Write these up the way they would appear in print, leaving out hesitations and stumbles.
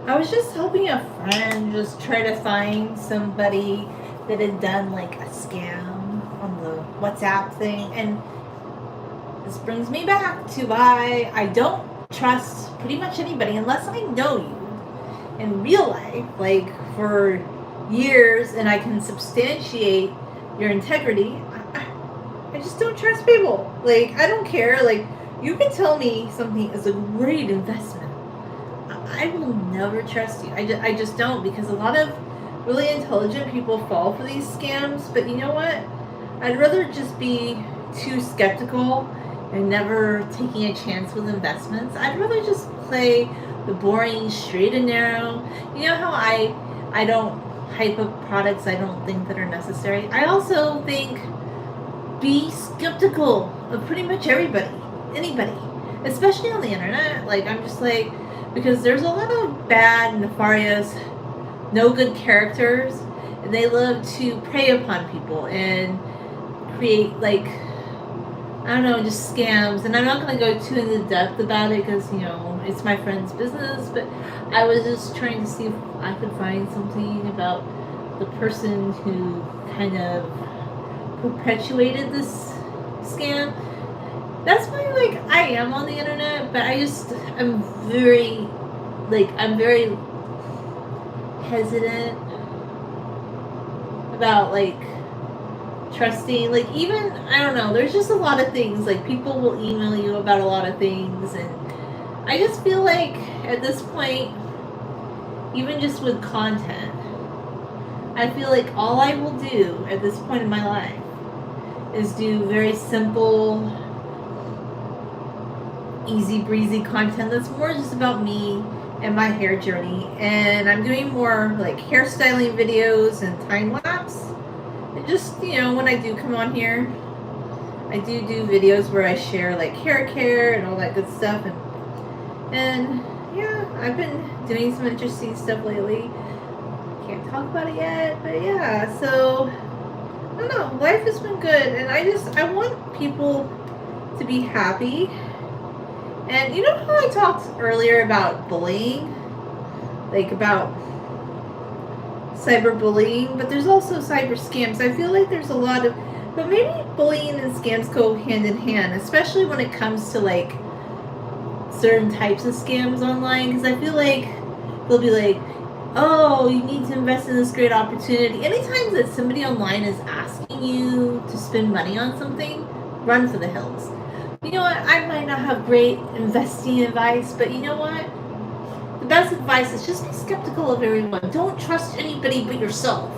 I was just helping a friend just try to find somebody that had done like a scam on the WhatsApp thing, and this brings me back to why I don't trust pretty much anybody unless I know you in real life, like for years, and I can substantiate your integrity. I just don't trust people. Like, I don't care. Like, you can tell me something is a great investment. I will never trust you. I just don't, because a lot of really intelligent people fall for these scams. But you know what? I'd rather just be too skeptical and never taking a chance with investments. I'd rather just play the boring straight and narrow. You know how I don't hype up products I don't think that are necessary. I also think be skeptical of pretty much everybody, anybody, especially on the internet. Like, I'm just like, because there's a lot of bad, nefarious, no good characters, and they love to prey upon people and create, like, I don't know, just scams. And I'm not going to go too into depth about it because, you know, it's my friend's business, but I was just trying to see if I could find something about the person who kind of perpetuated this scam. That's why, like, I am on the internet, but I'm very, I'm very hesitant about, like, trusting. Like, even, I don't know, there's just a lot of things. Like, people will email you about a lot of things, and I just feel like at this point, even just with content, I feel like all I will do at this point in my life is do very simple, easy breezy content that's more just about me and my hair journey. And I'm doing more like hairstyling videos and time lapse. And just, you know, when I do come on here, I do videos where I share like hair care and all that good stuff. And yeah, I've been doing some interesting stuff lately. Can't talk about it yet, but yeah, so I don't know, life has been good, and I want people to be happy. And you know how I talked earlier about bullying? Like about cyberbullying, but there's also cyber scams. I feel like there's a lot of, but maybe bullying and scams go hand in hand, especially when it comes to like certain types of scams online, because I feel like they'll be like, oh, you need to invest in this great opportunity. Anytime that somebody online is asking you to spend money on something, run for the hills. You know what? I might not have great investing advice, but you know what? The best advice is just be skeptical of everyone. Don't trust anybody but yourself.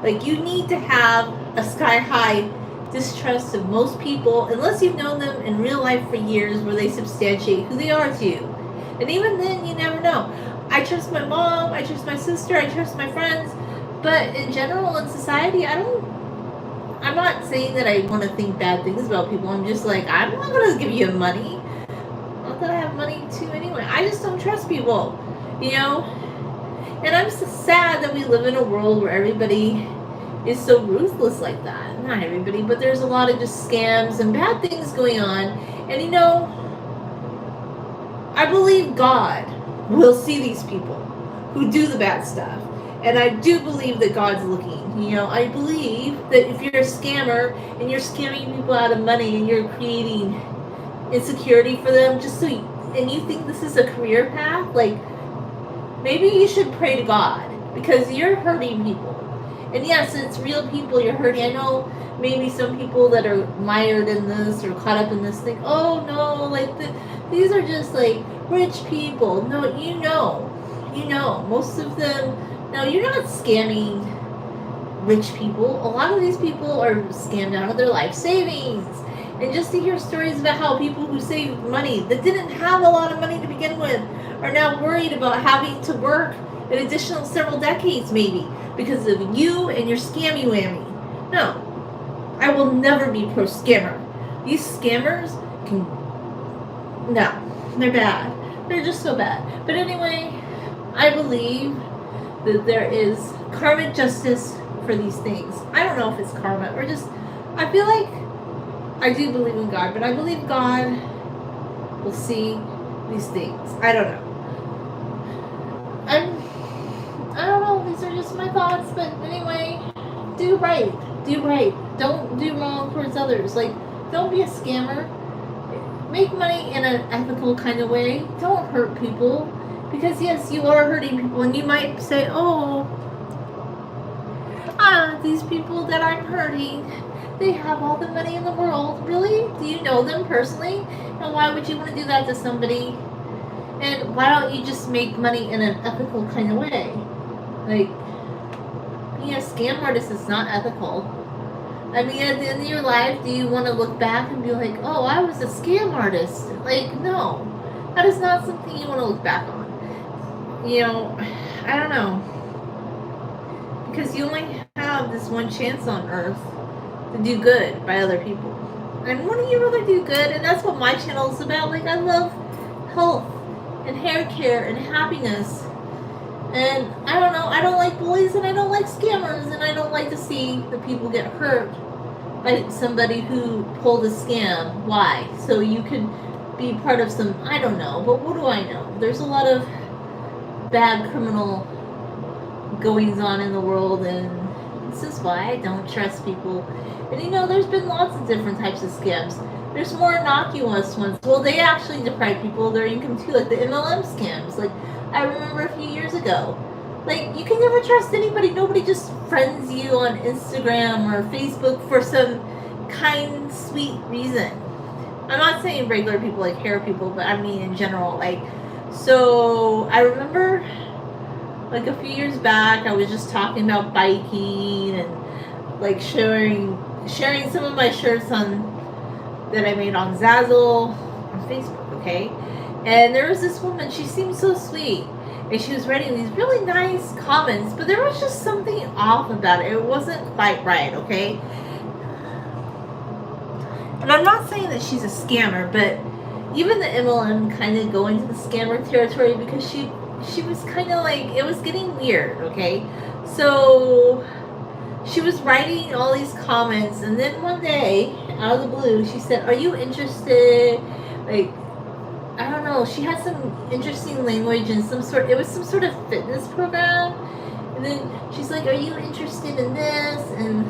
Like, you need to have a sky high distrust of most people, unless you've known them in real life for years, where they substantiate who they are to you. And even then, you never know. I trust my mom, I trust my sister, I trust my friends, but in general, in society, I'm not saying that I want to think bad things about people. I'm just like, I'm not going to give you money. Not that I have money too anyway. I just don't trust people, you know? And I'm so sad that we live in a world where everybody is so ruthless like that. Not everybody, but there's a lot of just scams and bad things going on. And you know, I believe God will see these people who do the bad stuff. And I do believe that God's looking. You know, I believe that if you're a scammer and you're scamming people out of money and you're creating insecurity for them just so you, and you think this is a career path, like, maybe you should pray to God, because you're hurting people. And yes, it's real people you're hurting. I know maybe some people that are mired in this or caught up in this think, oh no, like these are just like rich people. No, you know, most of them, no, you're not scamming rich people. A lot of these people are scammed out of their life savings. And just to hear stories about how people who saved money that didn't have a lot of money to begin with are now worried about having to work an additional several decades maybe because of you and your scammy whammy. No, I will never be pro scammer. These scammers can, no, they're bad. They're just so bad. But anyway, I believe that there is karmic justice for these things. I don't know if it's karma or just, I feel like I do believe in God, but I believe God will see these things. I don't know. I'm just my thoughts, but anyway, do right. Do right. Don't do wrong towards others. Like, don't be a scammer. Make money in an ethical kind of way. Don't hurt people. Because, yes, you are hurting people. And you might say, oh, these people that I'm hurting, they have all the money in the world. Really? Do you know them personally? And why would you want to do that to somebody? And why don't you just make money in an ethical kind of way? Like, being a scam artist is not ethical. I mean, at the end of your life, do you want to look back and be like, oh, I was a scam artist? Like, no. That is not something you want to look back on. You know, I don't know. Because you only have this one chance on earth to do good by other people. And wouldn't you rather do good? And that's what my channel is about. Like, I love health and hair care and happiness. And I don't know, I don't like bullies and I don't like scammers and I don't like to see the people get hurt by somebody who pulled a scam. Why? So you could be part of some, I don't know, but what do I know? There's a lot of bad criminal goings on in the world, and this is why I don't trust people. And you know, there's been lots of different types of scams. There's more innocuous ones. Well, they actually deprive people of their income too, like the MLM scams. Like, I remember a few years ago. Like, you can never trust anybody. Nobody just friends you on Instagram or Facebook for some kind, sweet reason. I'm not saying regular people, like hair people, but I mean in general. Like, so I remember, like a few years back, I was just talking about biking and like sharing some of my shirts that I made on Zazzle on Facebook, okay? And there was this woman, she seemed so sweet, and she was writing these really nice comments, but there was just something off about it. It wasn't quite right, okay? And I'm not saying that she's a scammer, but even the MLM kind of go into the scammer territory because she was kind of like, it was getting weird, okay? So she was writing all these comments, and then one day, out of the blue, she said, are you interested? Like, I don't know, she had some interesting language and it was some sort of fitness program. And then she's like, are you interested in this? And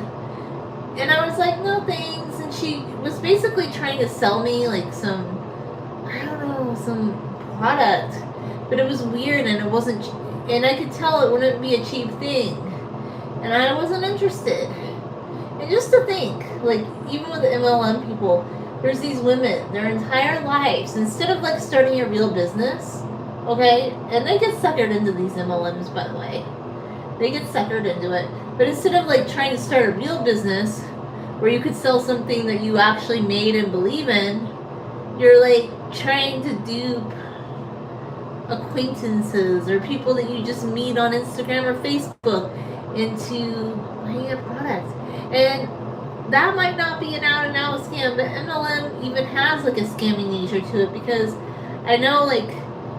I was like, no thanks. And she was basically trying to sell me like some, I don't know, some product. But it was weird and it wasn't, and I could tell it wouldn't be a cheap thing. And I wasn't interested. And just to think, like, even with the MLM people, there's these women, their entire lives, instead of like starting a real business, okay, and they get suckered into these MLMs, by the way. They get suckered into it. But instead of like trying to start a real business where you could sell something that you actually made and believe in, you're like trying to dupe acquaintances or people that you just meet on Instagram or Facebook into buying a product. And that might not be an out and out scam, but MLM even has like a scamming nature to it, because I know like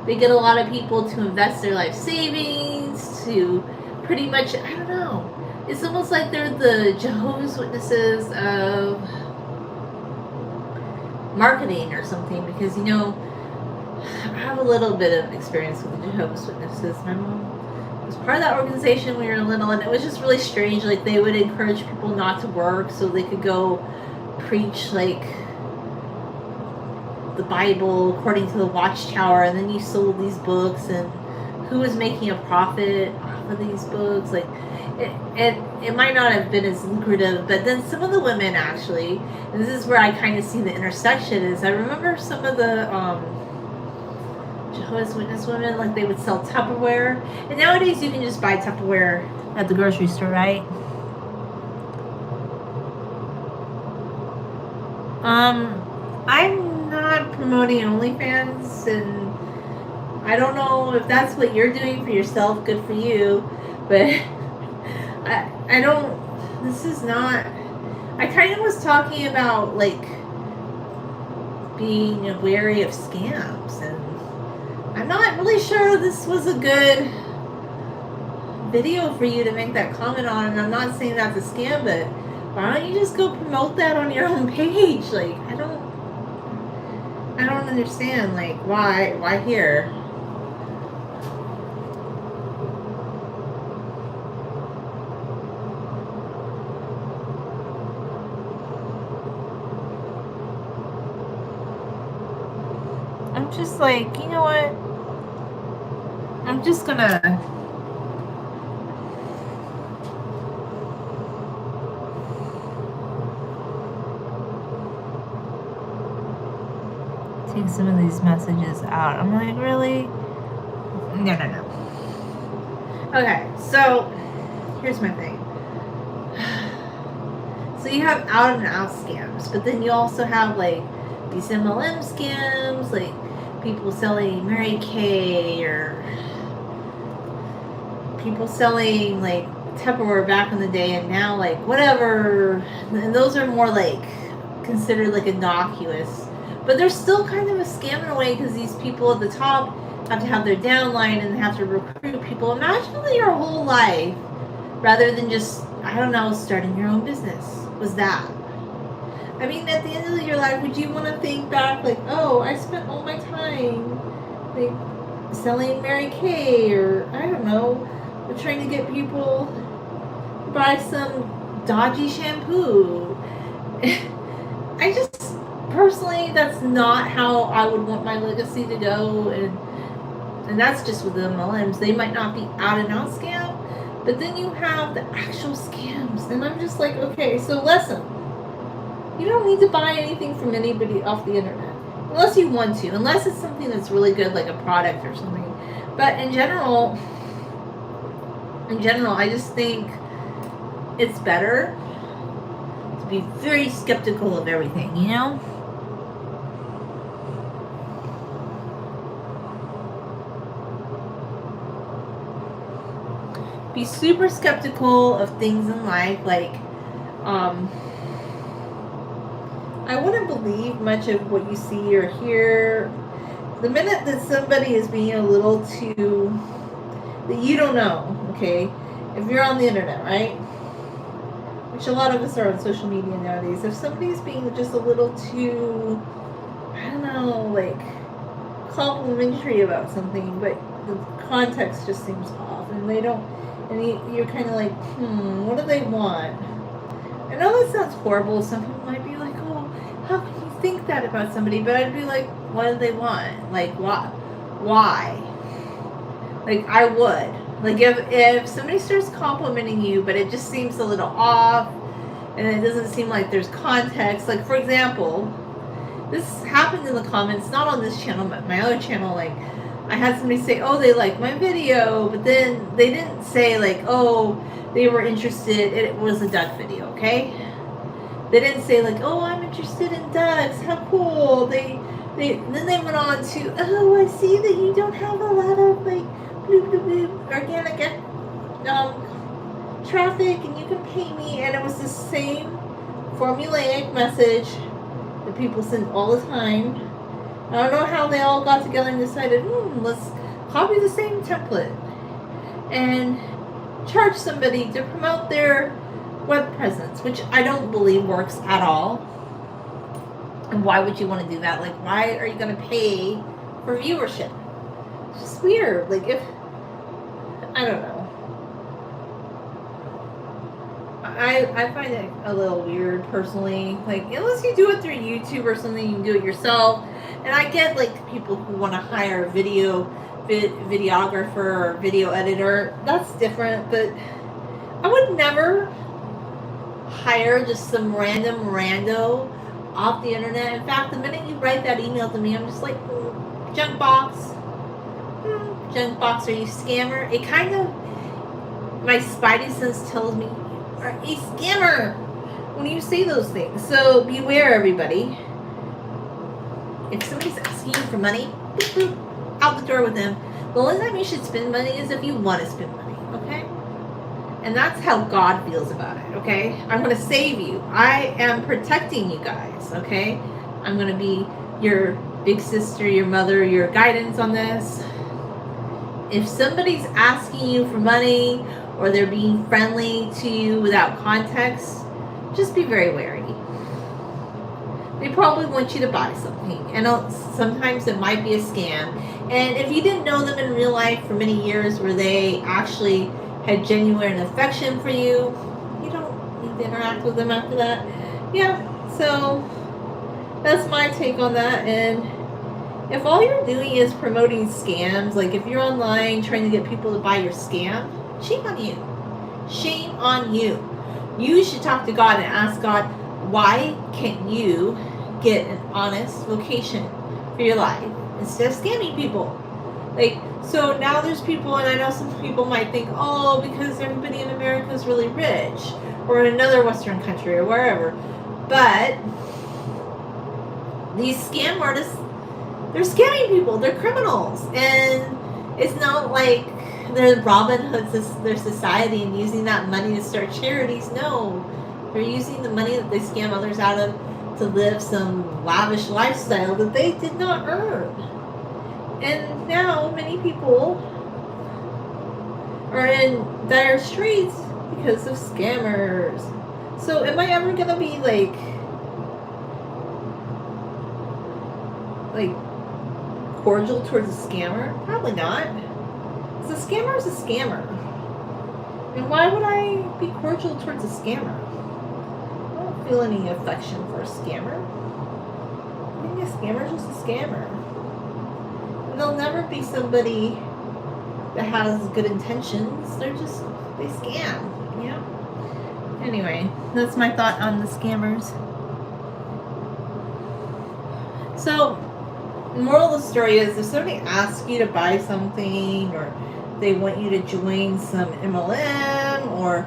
they get a lot of people to invest their life savings to pretty much, I don't know, it's almost like they're the Jehovah's Witnesses of marketing or something, because you know, I have a little bit of experience with the Jehovah's Witnesses. My mom was part of that organization when we were little, and it was just really strange. Like, they would encourage people not to work so they could go preach like the Bible according to the Watchtower, and then you sold these books, and who was making a profit off of these books? Like, it might not have been as lucrative, but then some of the women actually, and this is where I kind of see the intersection, is I remember some of the Jehovah's Witness women, like they would sell Tupperware, and nowadays you can just buy Tupperware at the grocery store, right? I'm not promoting OnlyFans, and I don't know if that's what you're doing for yourself. Good for you, but I don't. This is not. I kind of was talking about like being wary of scams, and I'm not really sure this was a good video for you to make that comment on, and I'm not saying that's a scam, but why don't you just go promote that on your own page? Like, I don't understand, like, why here? just like, you know what? I'm just gonna take some of these messages out. I'm like, really? No. Okay, so here's my thing. So you have out and out scams, but then you also have like these MLM scams, like people selling Mary Kay or people selling like Tupperware back in the day, and now like whatever, and those are more like considered like innocuous, but they're still kind of a scam in a way because these people at the top have to have their downline and have to recruit people. Imagine your whole life, rather than just, I don't know, starting your own business, was that. I mean, at the end of your life, would you want to think back like, oh, I spent all my time like selling Mary Kay, or I don't know, trying to get people to buy some dodgy shampoo. I just, personally, that's not how I would want my legacy to go, and that's just with the MLMs. They might not be out and out scam, but then you have the actual scams, and I'm just like, okay, so lesson. You don't need to buy anything from anybody off the internet, unless you want to, unless it's something that's really good, like a product or something. But in general, I just think it's better to be very skeptical of everything, you know? Be super skeptical of things in life, like, I wouldn't believe much of what you see or hear. The minute that somebody is being a little too, that you don't know, okay? If you're on the internet, right? Which a lot of us are on social media nowadays. If somebody's being just a little too, I don't know, like complimentary about something, but the context just seems off, and they don't, and you're kind of like, what do they want? I know that sounds horrible. Some people might be like, oh, how can you think that about somebody? But I'd be like, what do they want? Like, why? Like, I would. Like, if somebody starts complimenting you, but it just seems a little off, and it doesn't seem like there's context. Like, for example, this happened in the comments, not on this channel, but my other channel. Like, I had somebody say, oh, they liked my video, but then they didn't say, like, oh, they were interested. It was a duck video, okay? They didn't say, like, oh, I'm interested in ducks. How cool. Then they went on to, oh, I see that you don't have a lot of, like, organic traffic, and you can pay me. And it was the same formulaic message that people send all the time. I don't know how they all got together and decided, let's copy the same template and charge somebody to promote their web presence, which I don't believe works at all. And why would you want to do that? Like, why are you going to pay for viewership? It's just weird. Like, if, I don't know. I find it a little weird, personally. Like, unless you do it through YouTube or something, you can do it yourself. And I get, like, people who want to hire a videographer or video editor. That's different, but I would never hire just some random rando off the internet. In fact, the minute you write that email to me, I'm just like, junk box. Junk box, are you scammer? It kind of, my spidey sense tells me, are a scammer when you say those things. So beware, everybody. If somebody's asking you for money, boop, boop, out the door with them. The only time you should spend money is if you want to spend money, okay? And that's how God feels about it, okay? I'm going to save you. I am protecting you guys, okay? I'm going to be your big sister, your mother, your guidance on this. If somebody's asking you for money, or they're being friendly to you without context, just be very wary. They probably want you to buy something, and sometimes it might be a scam. And if you didn't know them in real life for many years, where they actually had genuine affection for you, you don't need to interact with them after that. Yeah, so that's my take on that. And If all you're doing is promoting scams, like if you're online trying to get people to buy your scam, shame on you. Shame on you. You should talk to God and ask God, why can't you get an honest vocation for your life instead of scamming people? Like, so now there's people, and I know some people might think, oh, because everybody in America is really rich, or in another Western country, or wherever. But these scam artists, they're scamming people. They're criminals, and it's not like they're Robin Hoods their society and using that money to start charities. No, they're using the money that they scam others out of to live some lavish lifestyle that they did not earn. And now many people are in dire straits because of scammers. So am I ever gonna be like cordial towards a scammer? Probably not. Because a scammer is a scammer. And why would I be cordial towards a scammer? I don't feel any affection for a scammer. I think a scammer is just a scammer. And they'll never be somebody that has good intentions. They scam. Yeah. Anyway, that's my thought on the scammers. So, the moral of the story is if somebody asks you to buy something, or they want you to join some MLM, or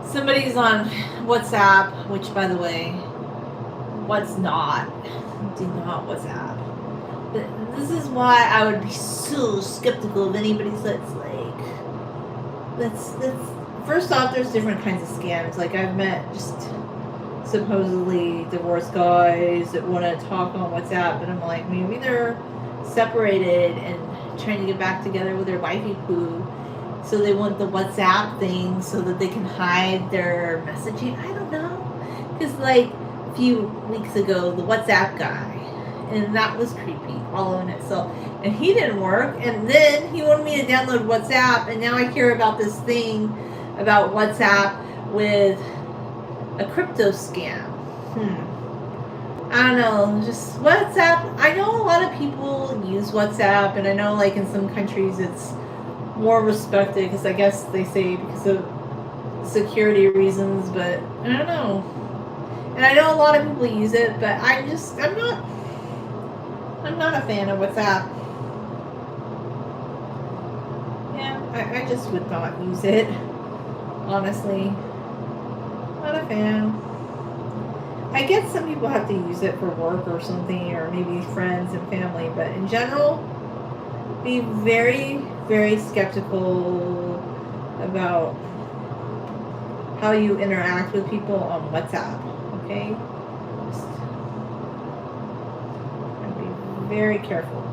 somebody's on WhatsApp, which, by the way, what's not? Do not WhatsApp. But this is why I would be so skeptical of anybody that's first off, there's different kinds of scams. Like, I've met just supposedly divorced guys that want to talk on WhatsApp, and I'm like, maybe they're separated and trying to get back together with their wifey poo, so they want the WhatsApp thing so that they can hide their messaging. I don't know, because like a few weeks ago, the WhatsApp guy, and that was creepy all in itself, and he didn't work, and then he wanted me to download WhatsApp, and now I hear about this thing about WhatsApp with a crypto scam. I don't know, just WhatsApp. I know a lot of people use WhatsApp, and I know like in some countries it's more respected because I guess they say because of security reasons, but I don't know. And I know a lot of people use it, but I'm not a fan of WhatsApp. Yeah, I just would not use it, honestly. Not a fan. I guess some people have to use it for work or something, or maybe friends and family, but in general, be very, very skeptical about how you interact with people on WhatsApp, okay? Just be very careful.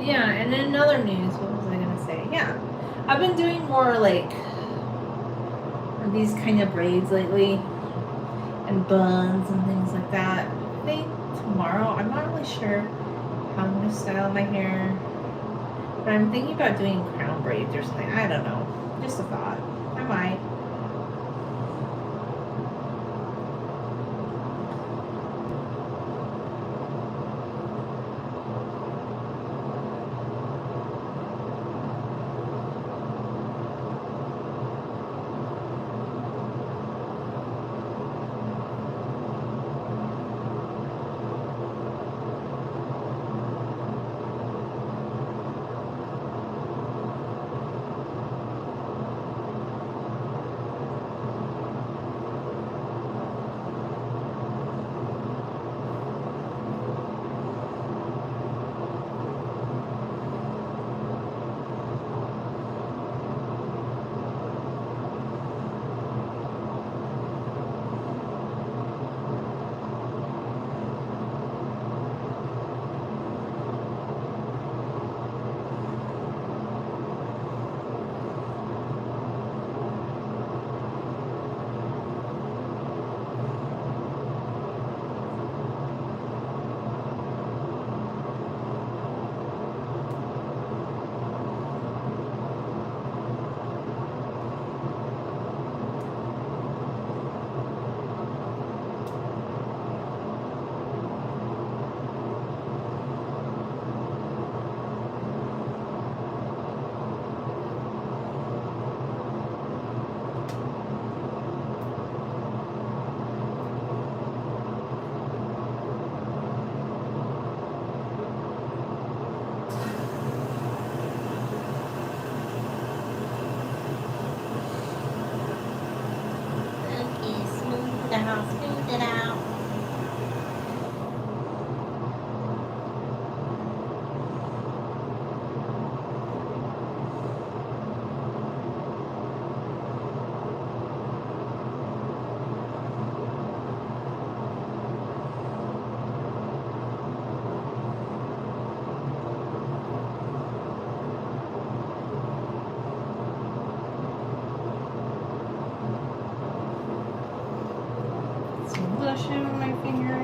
Yeah, and in other news, what was I going to say? Yeah, I've been doing more like these kind of braids lately, and buns and things like that. I think tomorrow, I'm not really sure how I'm going to style my hair, but I'm thinking about doing crown braids or something. I don't know, just a thought. I might.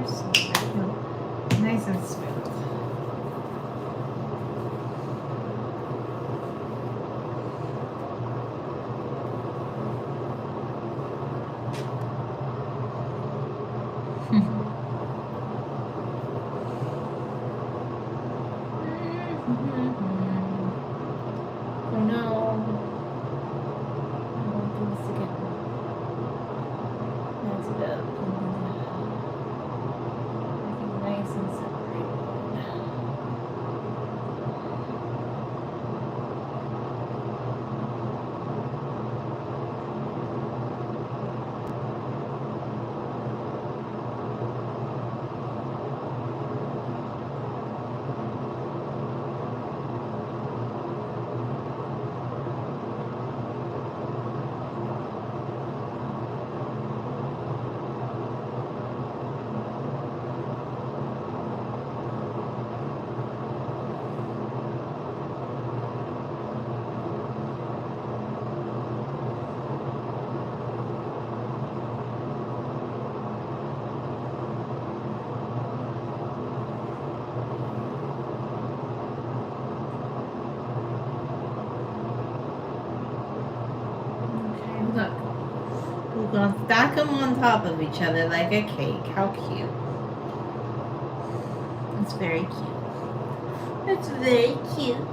they're smooth. I feel nice and smooth. Oh no. I won't do this again. That's it up. Making nice and separated. Okay, look. We're gonna stack them on top of each other like a cake. How cute. It's very cute. It's very cute.